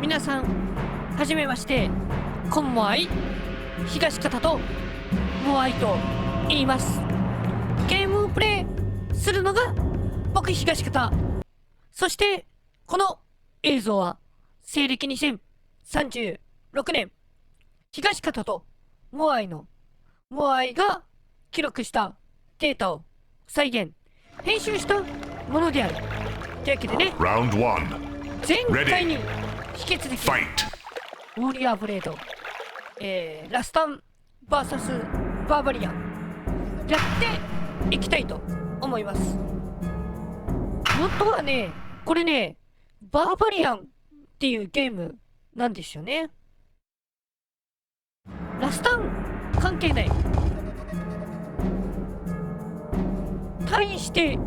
皆さんはじめまして、こんもあい、東方とモアイと言います。ゲームをプレイするのが僕東方。そしてこの映像は西暦2036年、東方とモアイが記録したデータを再現編集したものである。というわけでね、前回に引き続きウォーリアーブレイド、ラスタン vs バーバリアンやっていきたいと思います。本当はね、これね、バーバリアンっていうゲームなんですよね。ラスタン関係ない、対して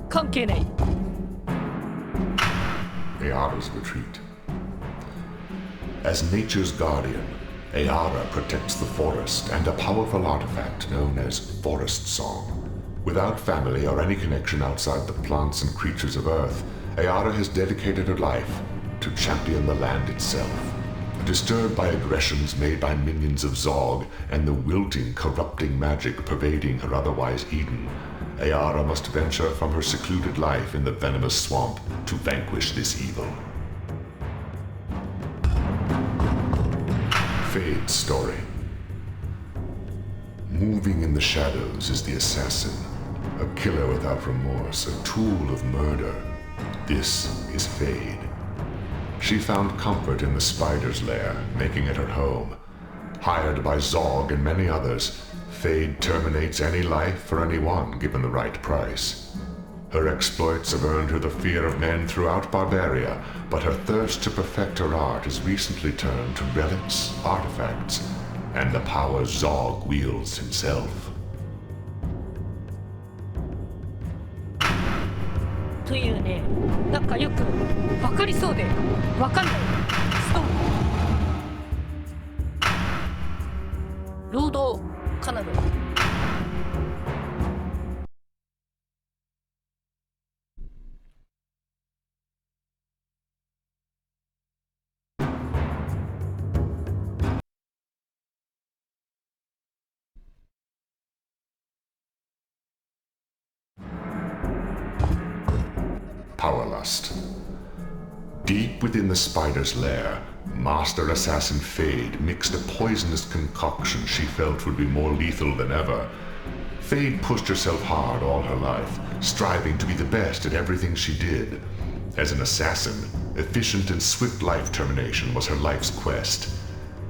関係ない。Ayara's retreat. As nature's guardian, Ayara protects the forest and a powerful artifact known as forest song. Without family or any connection outside the plants and creatures of Earth, Ayara has dedicated her life to champion the land itself. Disturbed by aggressions made by minions of Zog and the wilting, corrupting magic pervading her otherwise Eden, Ayara must venture from her secluded life in the venomous swamp to vanquish this evil. Fade's story. Moving in the shadows is the assassin, a killer without remorse, a tool of murder. This is Fade. She found comfort in the spider's lair, making it her home. Hired by Zog and many others, Fade terminates any life for anyone given the right price. Her exploits have earned her the fear of men throughout Barbaria, but her thirst to perfect her art has recently turned to relics, artifacts, and the power Zog wields himself. というね、なんかよく分かりそうで分かんないストーリー。労働カナダ。Powerlust. Deep within the spider's lair, Master Assassin Fade mixed a poisonous concoction she felt would be more lethal than ever. Fade pushed herself hard all her life, striving to be the best at everything she did. As an assassin, efficient and swift life termination was her life's quest.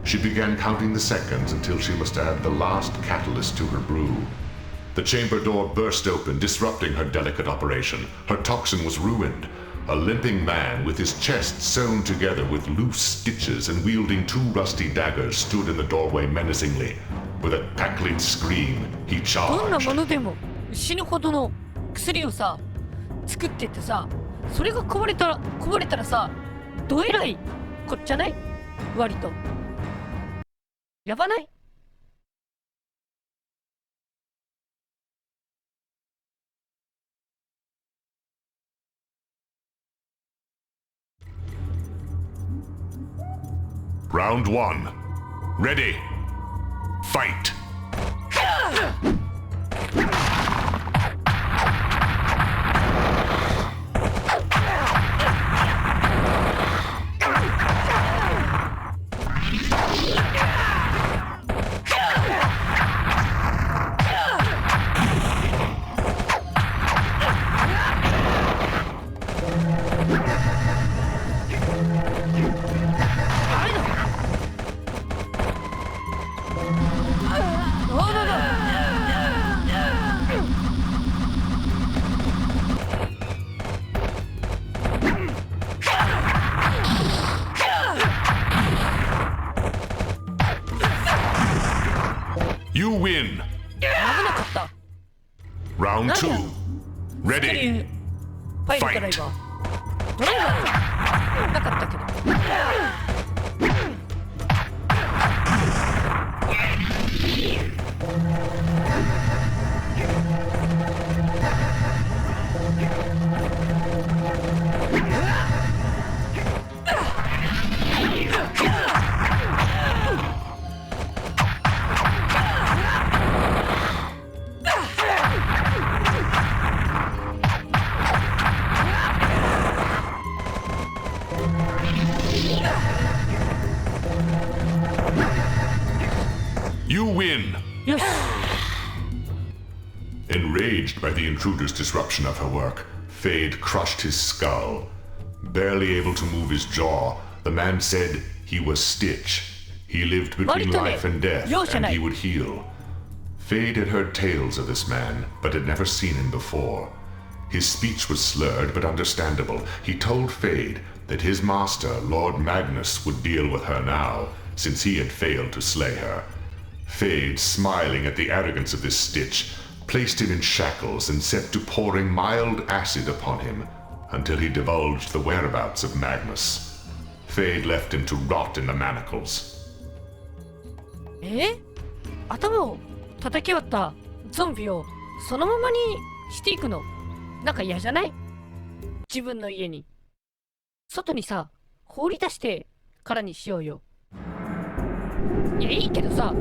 She began counting the seconds until she must add the last catalyst to her brew. The chamber door burst open, disrupting her delicate operation. Her toxin was ruined. A limping man with his chest sewn together with loose stitches and wielding two rusty daggers stood in the doorway menacingly. With a cackling scream, he charged. どんなものでも死ぬほどの薬をさ作ってってさ、それがこぼれたらさ、どえらいこっちゃない？割とやばない？Round 1. Ready. Fight. You win. 危なかった。 Round 2. Ready. パイルドライバー。ドライバーなかったけど。You win! よし。 Enraged by the intruder's disruption of her work, Fade crushed his skull. Barely able to move his jaw, the man said he was Stitch. He lived between life and death, and he would heal. Fade had heard tales of this man, but had never seen him before. His speech was slurred but understandable. He told Fade that his master, Lord Magnus, would deal with her now, since he had failed to slay her. Fade, smiling at the arrogance of this Stitch, placed him in shackles and set to pouring mild acid upon him until he divulged the whereabouts of Magnus. Fade left him to rot in the manacles. 頭を叩き割ったゾンビをそのままにしていくのなんか嫌じゃない？自分の家に外にさ放り出してからにしようよ。いやいいけどさ。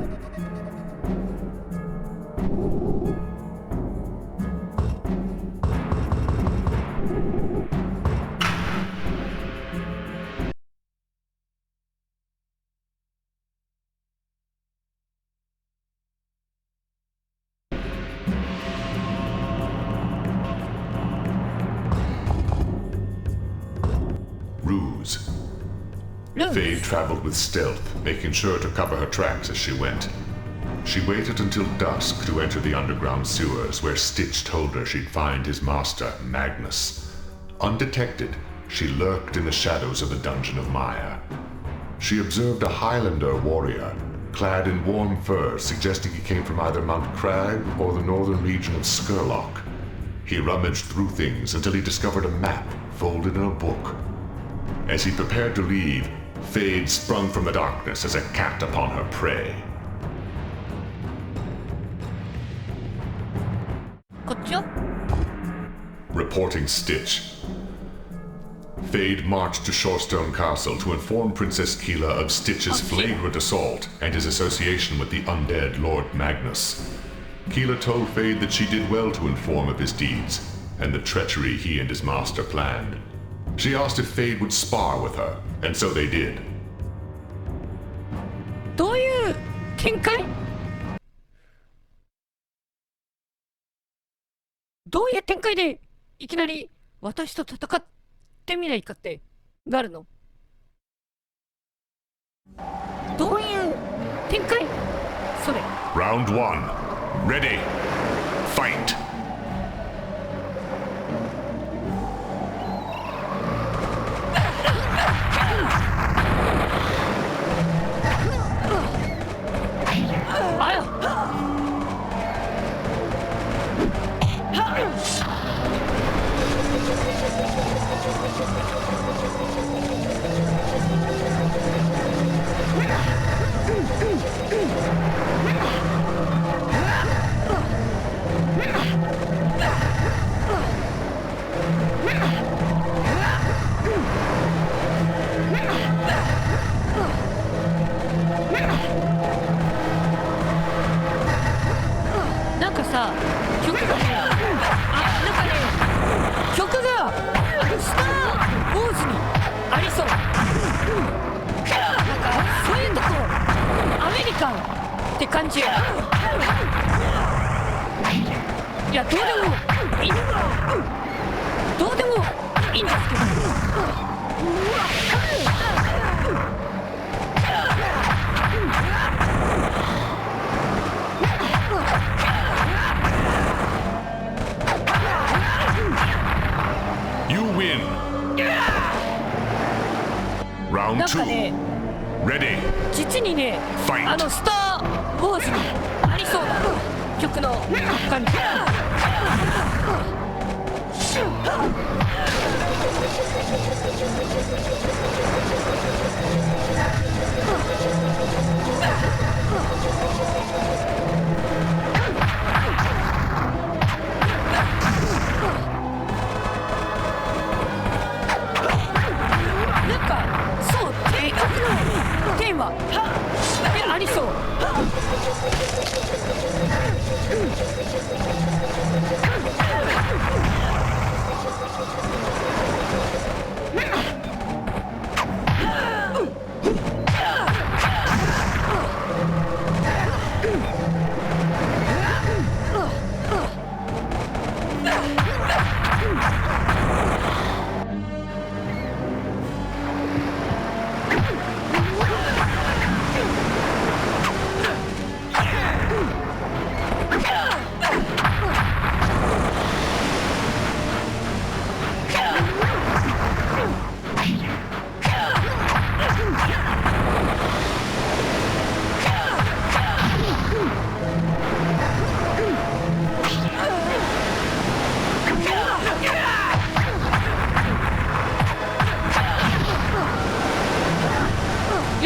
Ruse. Fade traveled with stealth, making sure to cover her tracks as she went. She waited until dusk to enter the underground sewers where Stitch told her she'd find his master, Magnus. Undetected, she lurked in the shadows of the Dungeon of Maya. She observed a Highlander warrior, clad in warm furs, suggesting he came from either Mount Crag or the northern region of Skurlock. He rummaged through things until he discovered a map folded in a book. As he prepared to leave, Fade sprung from the darkness as a cat upon her prey. こっちよ。 Reporting Stitch. Fade marched to Shorestone Castle to inform Princess Keela of Stitch's flagrant assault and his association with the undead Lord Magnus. Keela told Fade that she did well to inform of his deeds and the treachery he and his master planned. She asked if Fade would spar with her, and so they did. どういう展開？どういう展開でいきなり私と戦ってみないかってなるの？どういう展開？それ。Round 1. Ready. Fight.なんかさ、曲がね、曲がスター・ウォーズにありそう。なんかそういうとこアメリカンって感じや。いや、どうでもいいんですけど。You win. Round 2. Ready. 実にね、スター・ウォーズにありそうな曲の感じ。なんかそう曲のテーマでありそう。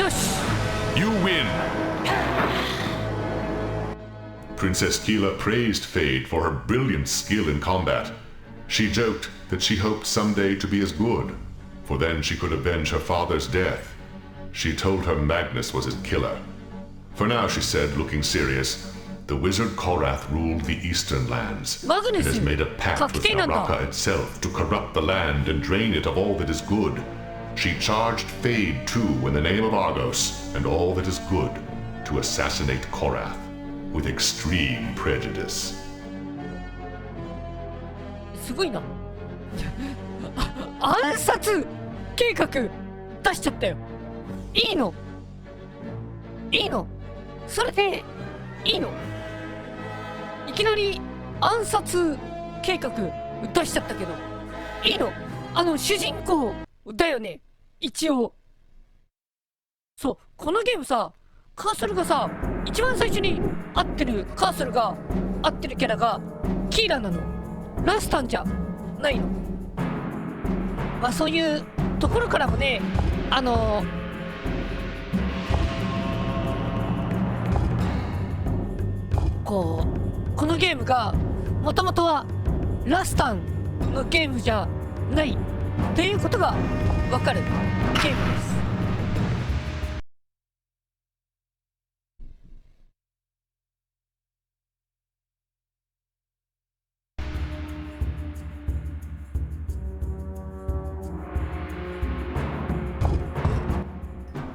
よし You win! Princess Keela praised Fade for her brilliant skill in combat. She joked that she hoped someday to be as good, for then she could avenge her father's death. She told her Magnus was his killer. For now, she said, looking serious, the wizard Korath ruled the eastern lands. It has made a pact with Naraka itself to corrupt the land and drain it of all that is good. She charged Fade too in the name of Argos and all that is good to assassinate Korath with extreme prejudice. すごいな。暗殺計画出しちゃったよ。いいの？いいの？それでいいの？いきなり暗殺計画出しちゃったけどいいの？主人公だよね、一応。そう、このゲームさ、カーソルがさ、一番最初に合ってるカーソルが合ってるキャラがキーラなの。ラスタンじゃないの。まあそういうところからもね、このゲームがもともとはラスタンのゲームじゃないっていうことがわかるゲームです。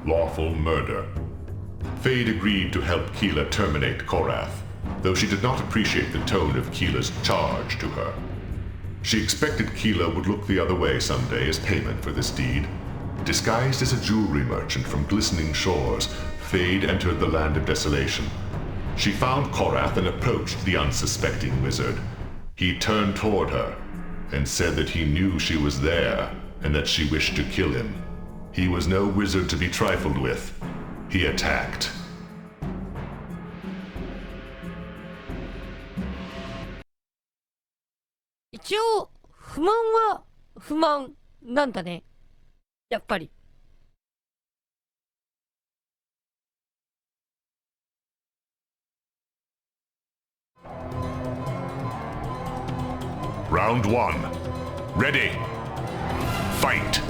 Lawful murder. Fade agreed to help Keela terminate Korath, though she did not appreciate the tone of Keela's charge to her. She expected Keela would look the other way someday as payment for this deed. Disguised as a jewelry merchant from glistening shores, Fade entered the land of desolation. She found Korath and approached the unsuspecting wizard. He turned toward her and said that he knew she was there and that she wished to kill him. He was no wizard to be trifled with. He attacked. 一応不満は不満なんだね、やっぱり。Round 1. Ready. Fight.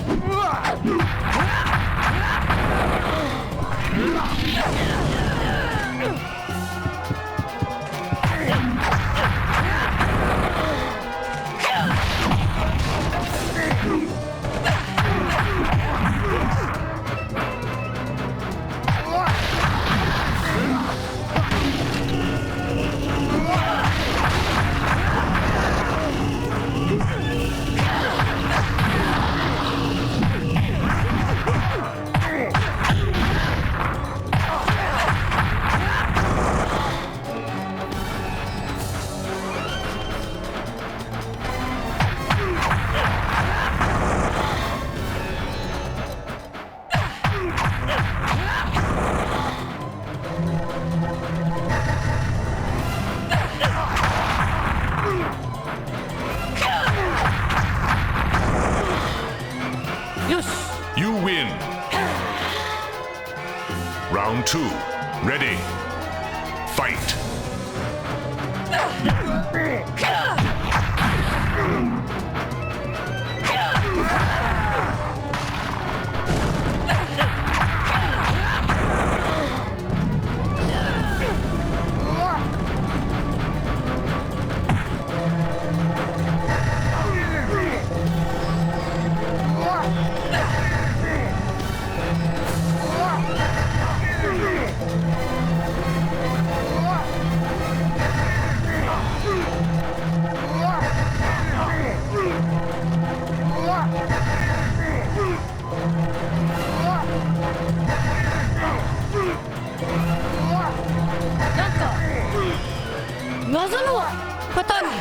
You win. Round 2. Ready. Fight.謎のパターンに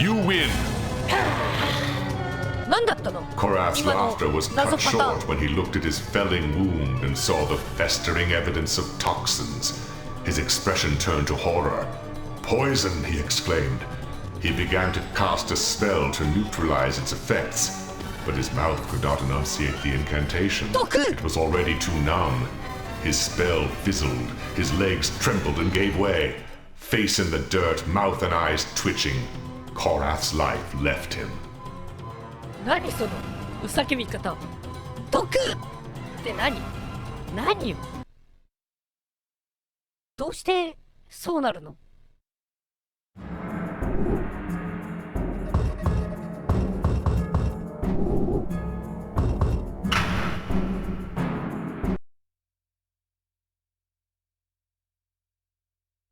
You win. 何だったの？ Korath's laughter was cut short when he looked at his felling wound and saw the festering evidence of toxins. His expression turned to horror. Poison, he exclaimed. He began to cast a spell to neutralize its effects, but his mouth could not enunciate the incantation. It was already too numb. His spell fizzled, his legs trembled and gave way. Face in the dirt, mouth and eyes twitching, Korath's life left him. 何そのうさけみ方。毒って何よ。どうしてそうなるの？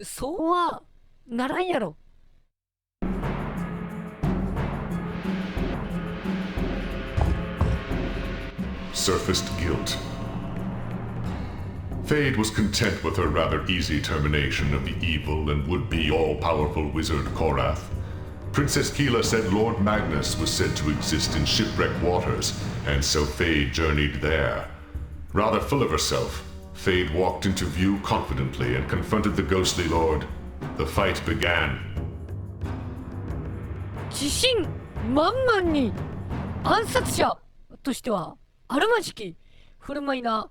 そうはならんやろ。Surfaced guilt. Fade was content with her rather easy termination of the evil and would-be all-powerful wizard Korath. Princess Keela said Lord Magnus was said to exist in shipwrecked waters, and so Fade journeyed there. Rather full of herself, Fade walked into view confidently and confronted the ghostly lord. The fight began. 自信満々に暗殺者としてはあるまじき振る舞いな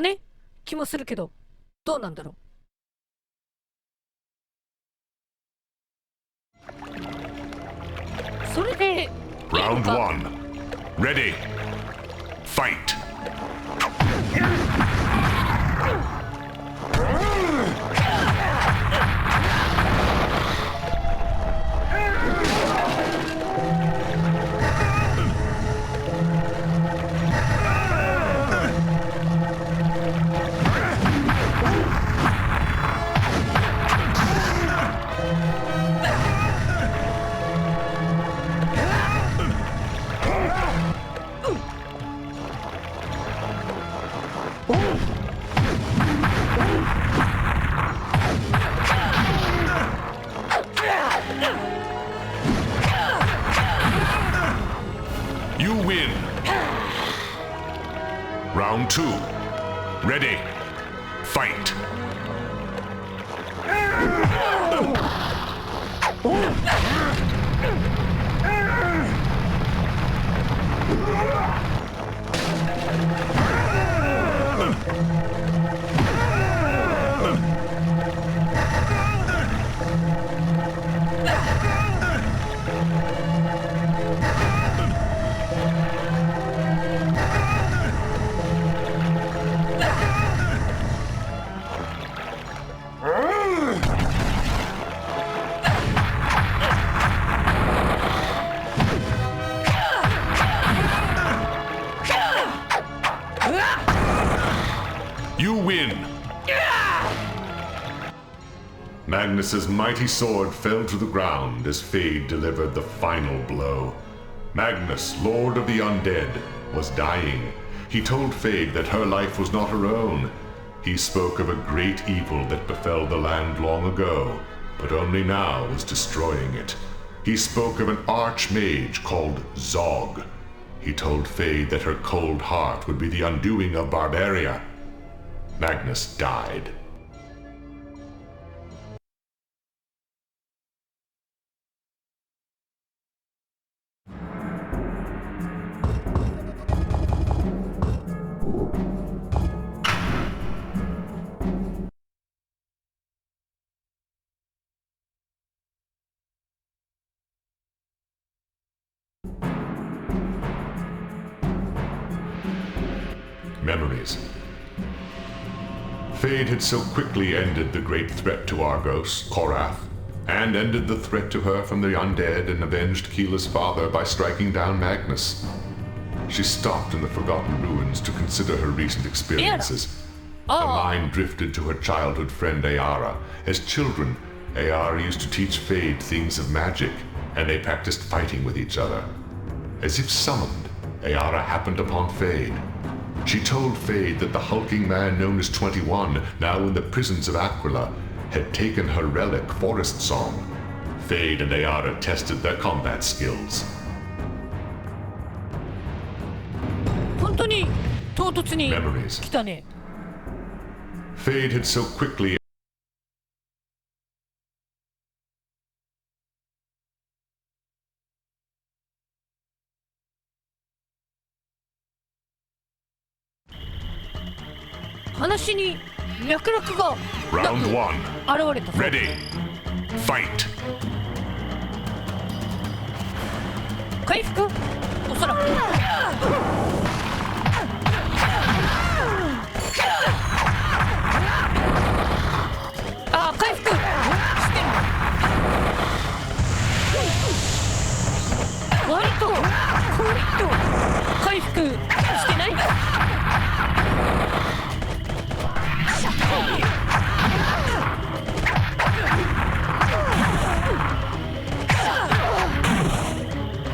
ね気もするけど、どうなんだろう。それで Round 1. Ready. Fight. You win. Round 2. Ready. Fight. You win. Magnus's mighty sword fell to the ground as Fade delivered the final blow. Magnus, Lord of the Undead, was dying. He told Fade that her life was not her own. He spoke of a great evil that befell the land long ago, but only now was destroying it. He spoke of an archmage called Zog. He told Fade that her cold heart would be the undoing of Barbaria. Magnus died. Memories. Fade had so quickly ended the great threat to Argos, Korath, and ended the threat to her from the undead and avenged Keela's father by striking down Magnus. She stopped in the forgotten ruins to consider her recent experiences. Her mind drifted to her childhood friend Ayara. As children, Ayara used to teach Fade things of magic, and they practiced fighting with each other. As if summoned, Ayara happened upon Fade. She told Fade that the hulking man known as 21, now in the prisons of Aquila, had taken her relic, Forest Song. Fade and Ayara tested their combat skills. 本当に唐突に来たね。 Fade had so quickly 私に脈絡が Round 1. 現れたぞ。 Ready. Fight. 回復おそらく。あー回復してる。割と回復してない。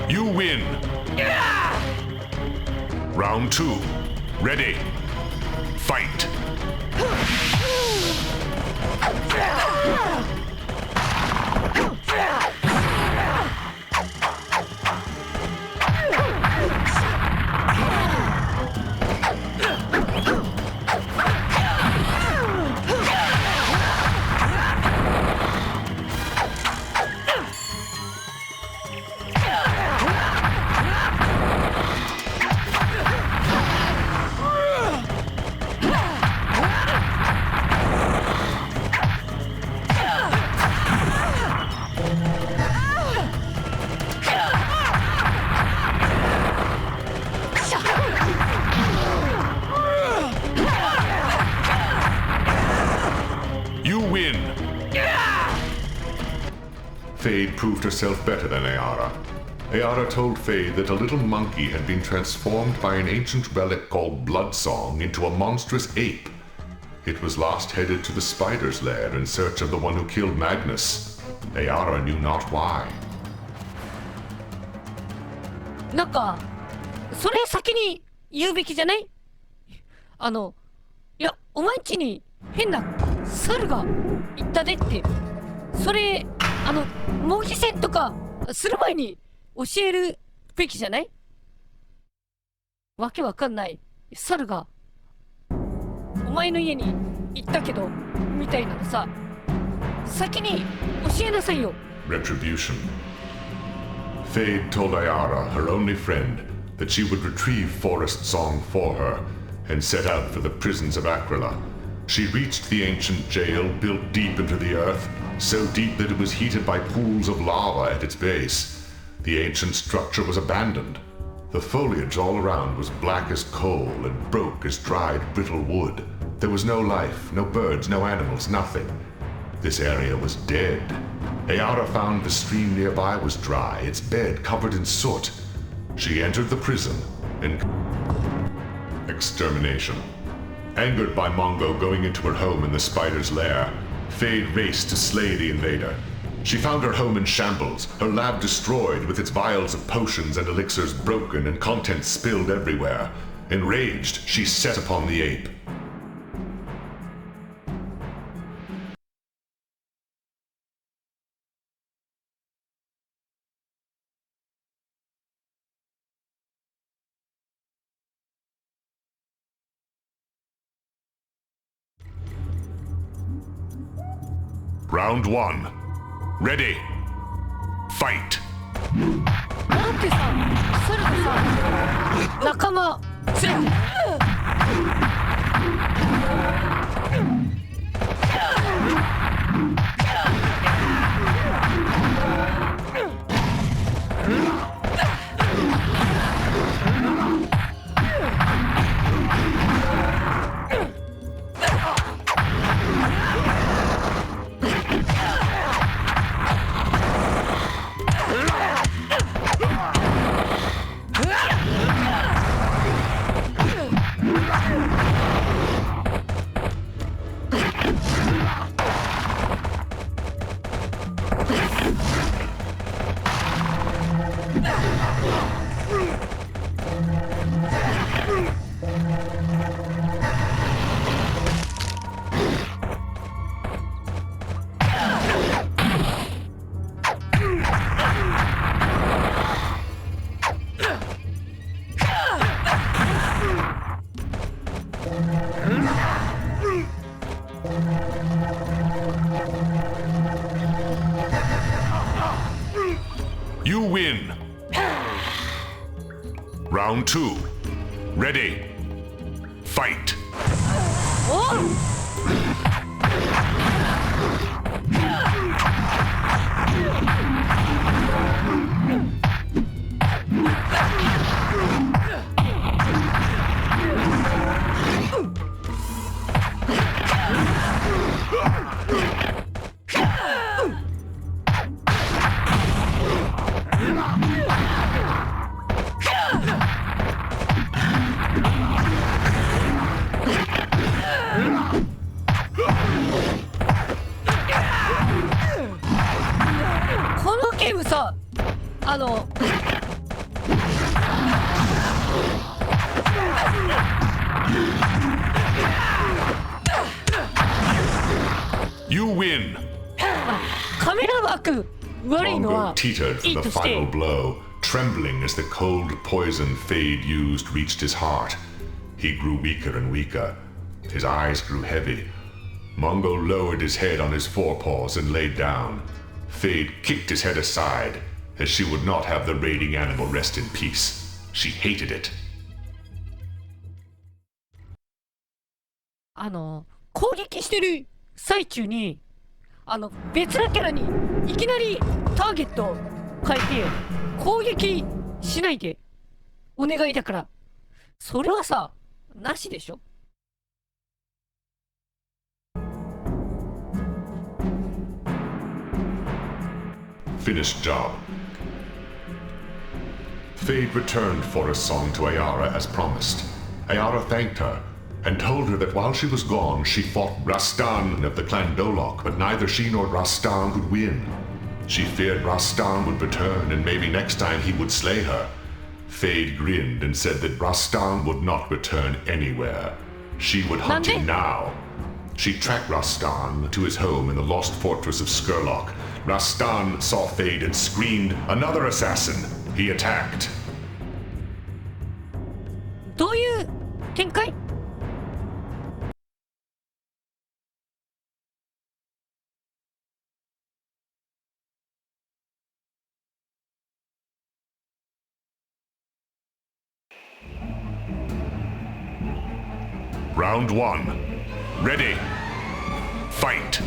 You win. Round 2. Ready. Fight. You win. Fade proved herself better than Ayara. Ayara told Fade that a little monkey had been transformed by an ancient relic called Bloodsong into a monstrous ape. It was last headed to the spider's lair in search of the one who killed Magnus. Ayara knew not why. なんかそれ先に言うべきじゃない？いやお前んちに変な猿が行ったでって、それ模擬戦とかする前に教えるべきじゃない？わけわかんない猿がお前の家に行ったけどみたいなのさ、先に教えなさいよ。 Retribution. Fade told Ayara, her only friend, that she would retrieve Forest Song for her and set out for the prisons of Akrila. She reached the ancient jail built deep into the earth, so deep that it was heated by pools of lava at its base. The ancient structure was abandoned. The foliage all around was black as coal and broke as dried, brittle wood. There was no life, no birds, no animals, nothing. This area was dead. Ayara found the stream nearby was dry, its bed covered in soot. She entered the prison and... Extermination. Angered by Mongo going into her home in the spider's lair, Fade raced to slay the invader. She found her home in shambles, her lab destroyed with its vials of potions and elixirs broken and contents spilled everywhere. Enraged, she set upon the ape. Round 1. Ready. Fight. なんてさ、猿とさ、仲間連れてYou win. Round 2. Ready. Fight. このゲームさ、You win. カメラワーク悪いの Mongo は teetered いい from the として、 final blow, trembling as the cold poison Fade used reached his heart. He grew weaker and weaker. His eyes grew heavy. Mongo lowered his head on his forepaws and laid down. Fade kicked his head aside, as she would not have the raiding animal rest in peace. She hated it. 攻撃してる最中に別なキャラにいきなりターゲットを変えて攻撃しないでお願いだから、それはさなしでしょ。Finished job. Fade returned for a song to Ayara as promised. Ayara thanked her and told her that while she was gone, she fought Rastan of the clan Dolok, but neither she nor Rastan would win. She feared Rastan would return, and maybe next time he would slay her. Fade grinned and said that Rastan would not return anywhere. She would hunt him now. She tracked Rastan to his home in the lost fortress of Skurlock. Rastan saw Fade and screamed, "Another assassin!" He attacked. どういう展開？Round 1. Ready. Fight.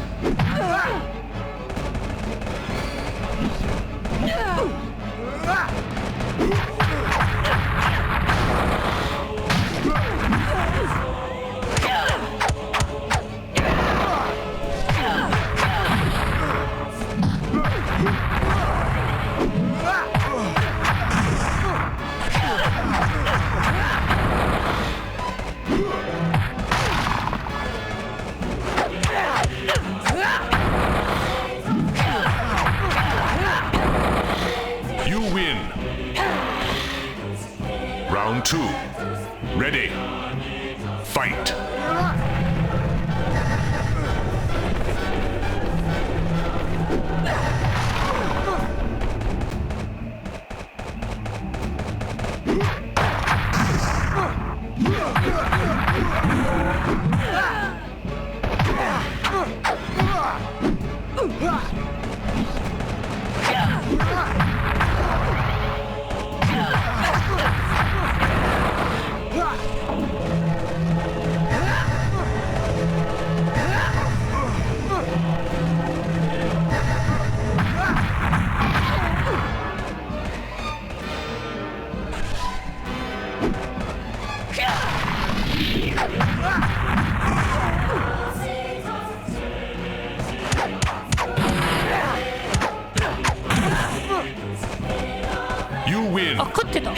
You win. Round 2. Ready. Fight. You win. あ、勝ってた。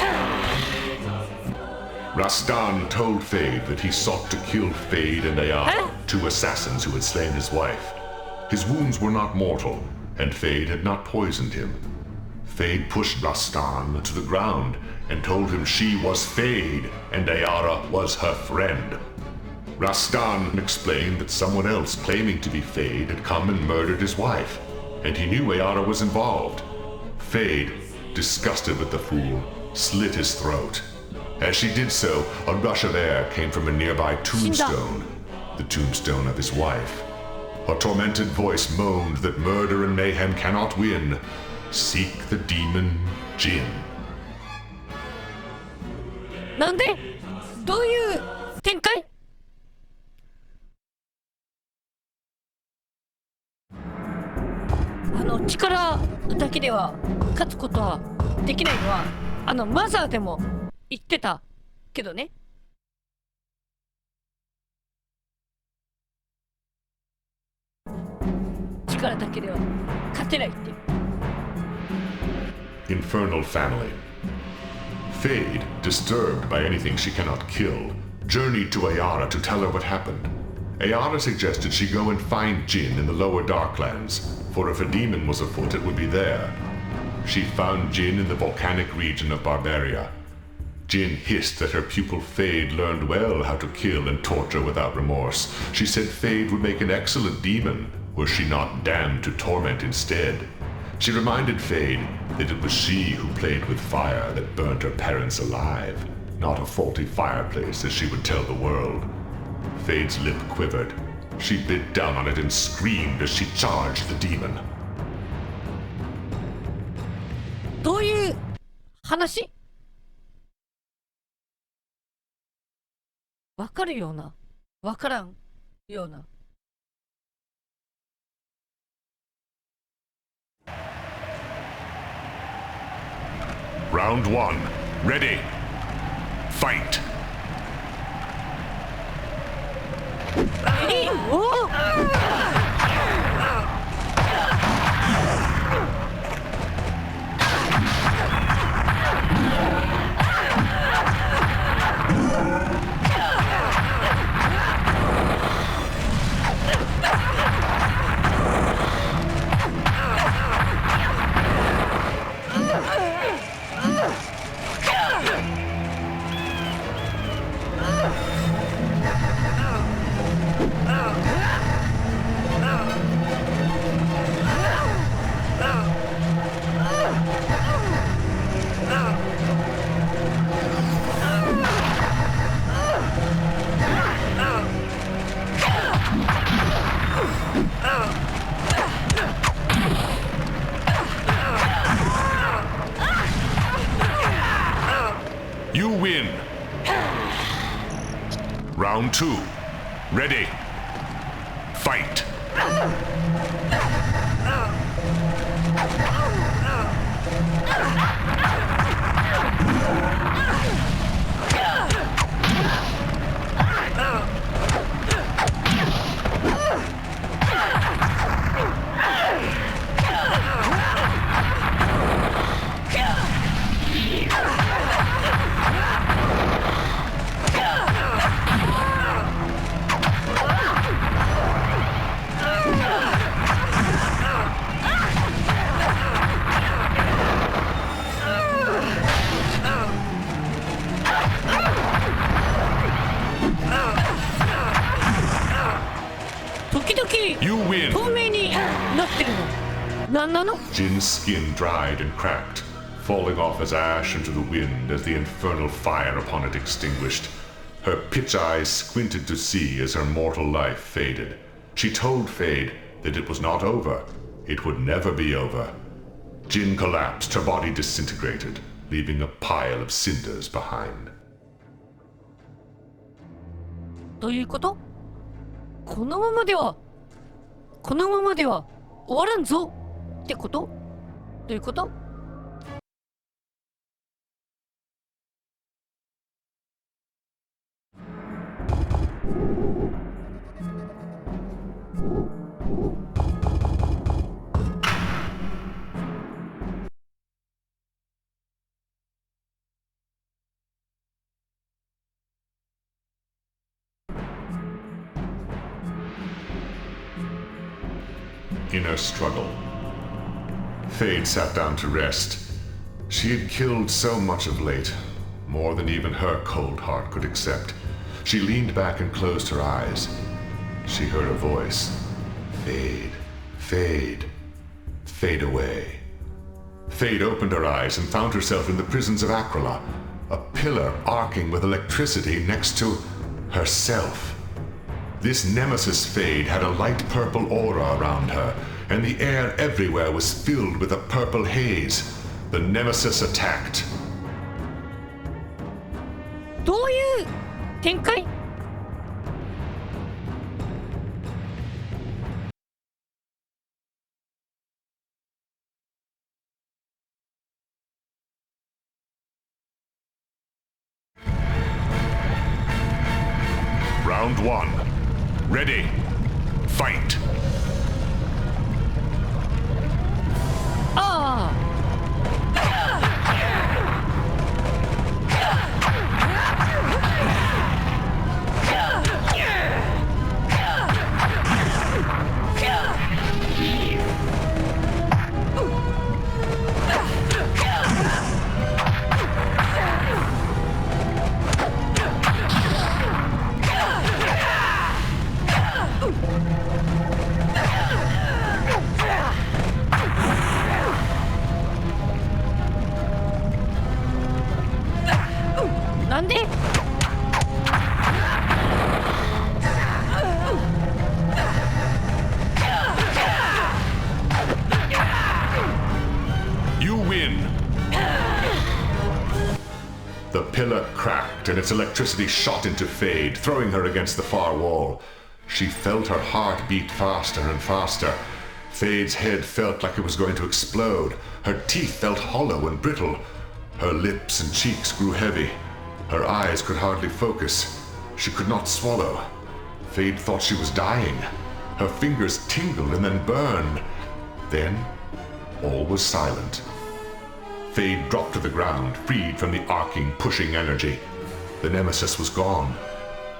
Rastan told Fade that he sought to kill Fade and Ayara, two assassins who had slain his wife. His wounds were not mortal, and Fade had not poisoned him. Fade pushed Rastan to the ground and told him she was Fade and Ayara was her friend. Rastan explained that someone else claiming to be Fade had come and murdered his wife, and he knew Ayara was involved. Fade, disgusted with the fool, slit his throat. As she did so, a rush of air came from a nearby tombstone, the tombstone of his wife. A tormented voice moaned that murder and mayhem cannot win. Seek the demon Jin. なんで？どういう展開？力だけでは勝つことはできないのはマザーでも言ってたけどね。力だけでは勝てないって。Infernal family. Fade, disturbed by anything she cannot kill, journeyed to Ayara to tell her what happened. Ayara suggested she go and find Jin in the lower Darklands, for if a demon was afoot, it would be there. She found Jin in the volcanic region of Barbaria. Jin hissed that her pupil Fade learned well how to kill and torture without remorse. She said Fade would make an excellent demon, were she not damned to torment instead. She reminded Fade that it was she who played with fire that burnt her parents alive, not a faulty fireplace, as she would tell the world. Fade's lip quivered. She bit down on it and screamed as she charged the demon. どういう話？わかるような、わからんような。Round 1. Ready. Fight. 'You win. Round 2. Ready. Fight. You win. 透明になってるの。なんなの？ Jin's skin dried and cracked, falling off as ash into the wind as the infernal fire upon it extinguished. Her pitch eyes squinted to see as her mortal life faded. She told Fade that it was not over. It would never be over. Jin collapsed, her body disintegrated, leaving a pile of cinders behind. どういうこと？このままでは終わらんぞってこと？どういうこと？Inner struggle. Fade sat down to rest. She had killed so much of late, more than even her cold heart could accept. She leaned back and closed her eyes. She heard a voice. Fade, fade, fade away. Fade opened her eyes and found herself in the prisons of Akrala, a pillar arcing with electricity next to herself. This nemesis Fade had a light purple aura around her, and the air everywhere was filled with a purple haze. The nemesis attacked. どういう展開？ Round 1. Ready. Fight. ああ。なんでYou win. The pillar cracked and its electricity shot into Fade, throwing her against the far wall. She felt her heart beat faster and faster. Fade's head felt like it was going to explode. Her teeth felt hollow and brittle. Her lips and cheeks grew heavy. Her eyes could hardly focus. She could not swallow. Fade thought she was dying. Her fingers tingled and then burned. Then, all was silent. Fade dropped to the ground, freed from the arcing, pushing energy. The nemesis was gone.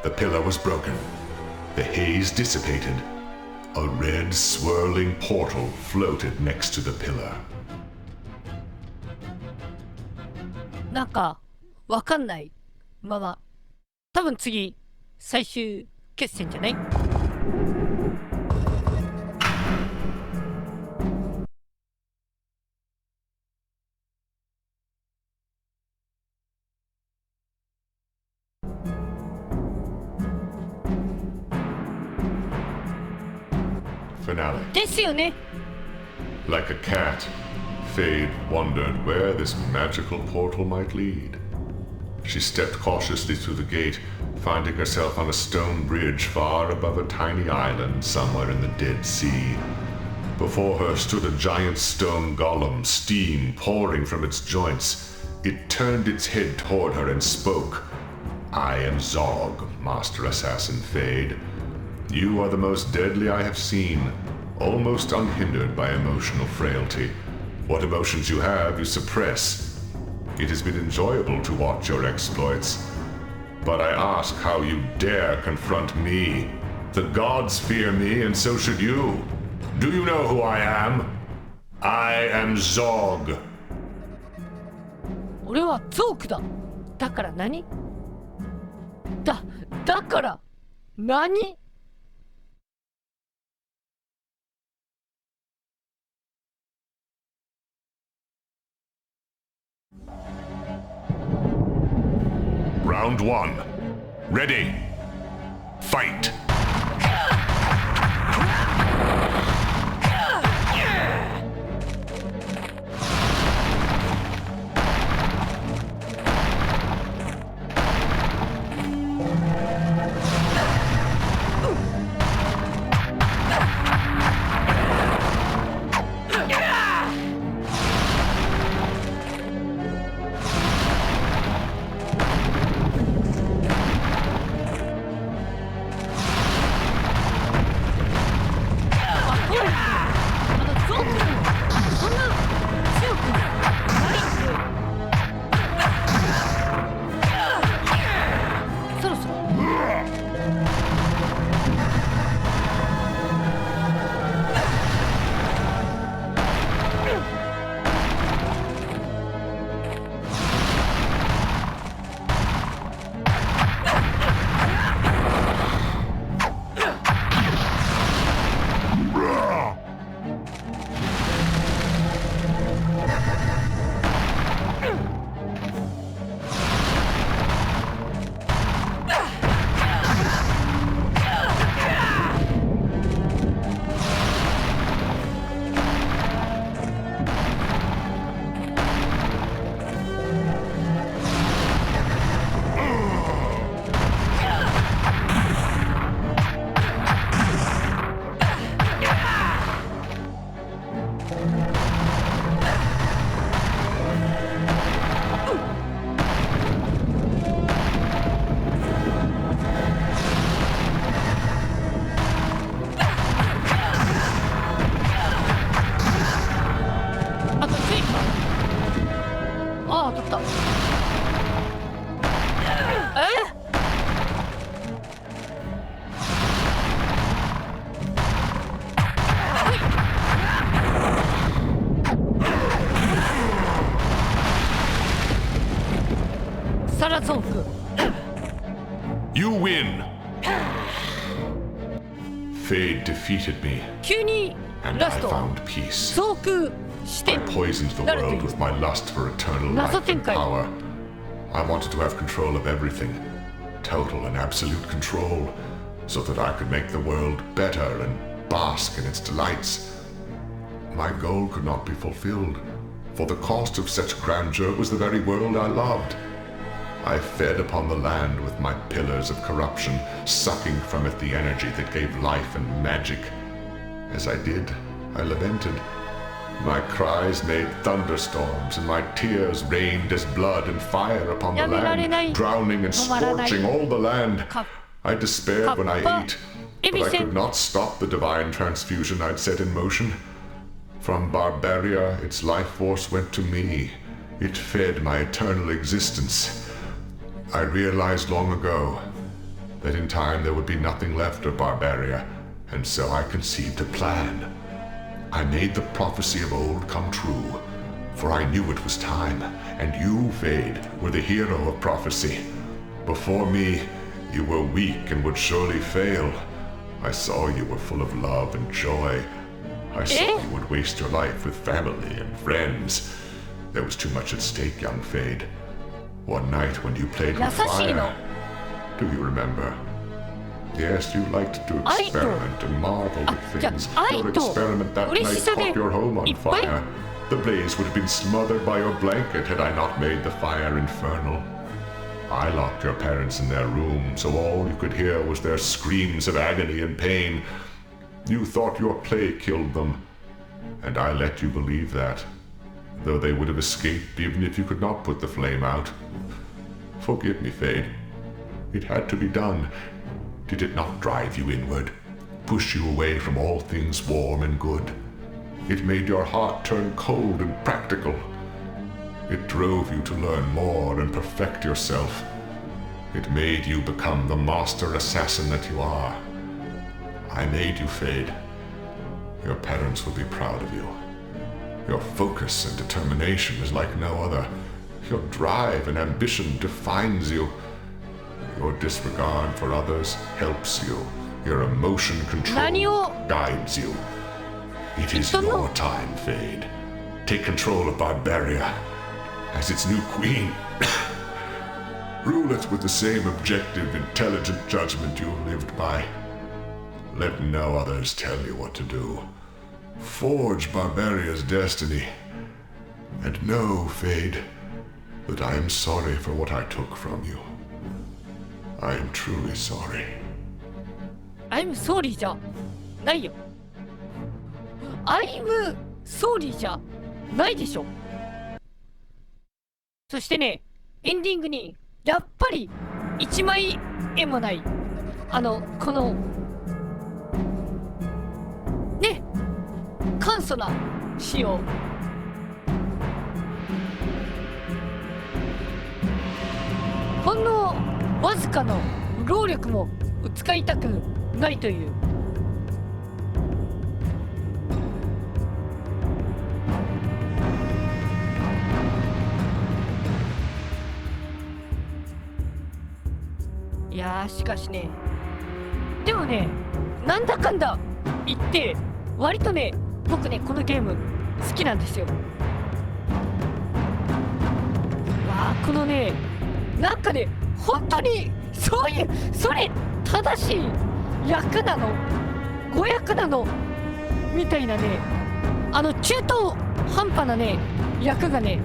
The pillar was broken. The haze dissipated. A red, swirling portal floated next to the pillar. なんかわかんないまま多分次最終決戦じゃない？Finale. ですよね。 Like a cat, Fade wondered where this magical portal might lead. She stepped cautiously through the gate, finding herself on a stone bridge far above a tiny island somewhere in the Dead Sea. Before her stood a giant stone golem, steam pouring from its joints. It turned its head toward her and spoke. I am Zog, Master Assassin Fade. You are the most deadly I have seen, almost unhindered by emotional frailty. What emotions you have, you suppress. It has been enjoyable to watch your exploits. But I ask how you dare confront me. The gods fear me, and so should you. Do you know who I am? I am Zog. 俺はゾークだ。だから何？だから何Round 1. Ready. Fight. defeated me, 急に and ラ I スト found peace. 増空して I poisoned the なるとい world う with my lust for eternal 謎 life 展 and 開 power. I wanted to have control of everything, total and absolute control, so that I could make the world better and bask in its delights. My goal could not be fulfilled, for the cost of such grandeur was the very world I loved. I fed upon the land with my pillars of corruption, sucking from it the energy that gave life and magic. As I did, I lamented. My cries made thunderstorms, and my tears rained as blood and fire upon the やめられない land, drowning and 止まらない scorching all the land. か I despaired when I Kappa. ate, but I could not stop the divine transfusion I'd set in motion. From Barbaria, its life force went to me. It fed my eternal existence. I realized long ago that in time there would be nothing left of Barbaria, and so I conceived a plan. I made the prophecy of old come true, for I knew it was time, and you, Fade, were the hero of prophecy. Before me, you were weak and would surely fail. I saw you were full of love and joy. I saw you would waste your life with family and friends. There was too much at stake, young Fade. One night when you played with 優しいの fire, do you remember? Yes, you liked to 愛と experiment and marvel at じゃ things. あ愛 Your と experiment that 嬉し night さで caught your home い on っぱい fire. The blaze would have been smothered by your blanket had I not made the fire infernal. I locked your parents in their room, so all you could hear was their screams of agony and pain. You thought your play killed them, and I let you believe that, though they would have escaped even if you could not put the flame out. Forgive me, Fade. It had to be done. Did it not drive you inward, push you away from all things warm and good? It made your heart turn cold and practical. It drove you to learn more and perfect yourself. It made you become the master assassin that you are. I made you, Fade. Your parents will be proud of you. Your focus and determination is like no other. Your drive and ambition defines you. Your disregard for others helps you. Your emotion control 何を guides you. It is 人の your time, Fade. Take control of Barbaria as its new queen. Rule it with the same objective, intelligent judgment you lived by. Let no others tell you what to do. Forge Barbaria's destiny. And know, Fade, that I am sorry for what I took from you. I am truly sorry. I'm sorry じゃないよ I'm sorry じゃないでしょそしてねエンディングにやっぱり1枚絵もないこのね簡素な仕様ほんのわずかの労力も使いたくないといういやーしかしねでもねなんだかんだ言って割とね僕ねこのゲーム好きなんですよわあこのねなんかね本当にそういうそれ正しい役なの誤役なのみたいなね中途半端なね役がね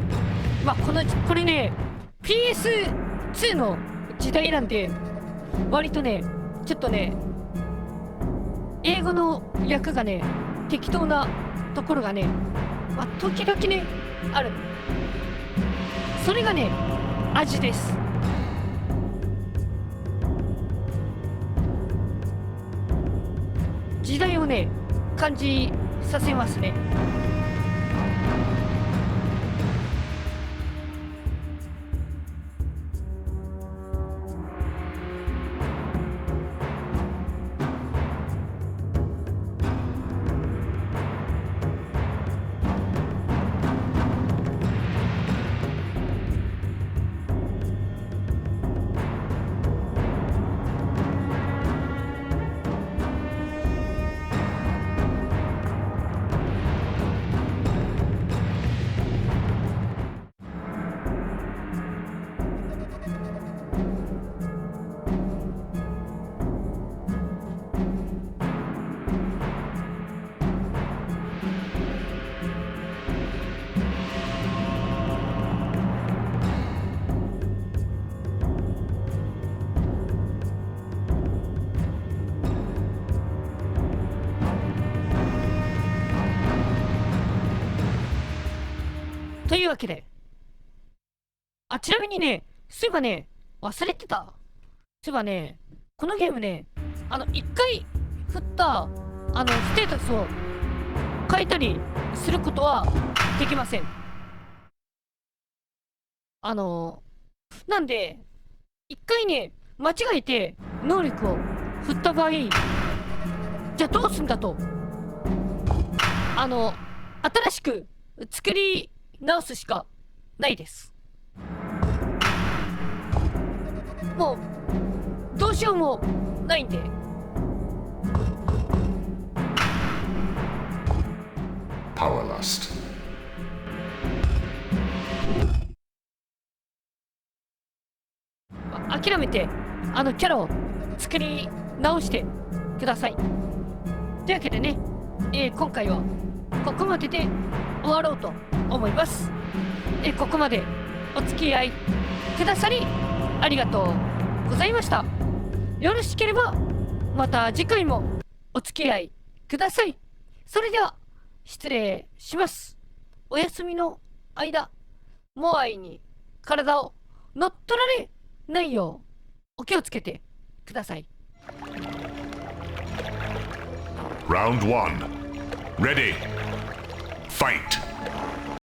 まあこれね PS2 の時代なんで割とねちょっとね英語の役がね適当なところがねまあ時々ねあるそれがね味です時代をね感じさせますねというわけで、ちなみにね、そういえばね、忘れてた。そういえばね、このゲームね、一回振ったステータスを変えたりすることはできません。なんで、一回ね、間違えて能力を振った場合、じゃあどうすんだと。新しく作り直すしかないです。もう、どうしようもないんで。Power lust. 諦めてキャラを作り直してください。というわけでね、今回はここまでで終わろうと思います。ここまでお付き合いくださりありがとうございました。よろしければまた次回もお付き合いください。それでは失礼します。お休みの間、モアイに体を乗っ取られないようお気をつけてください。Round 1. Ready. Fight.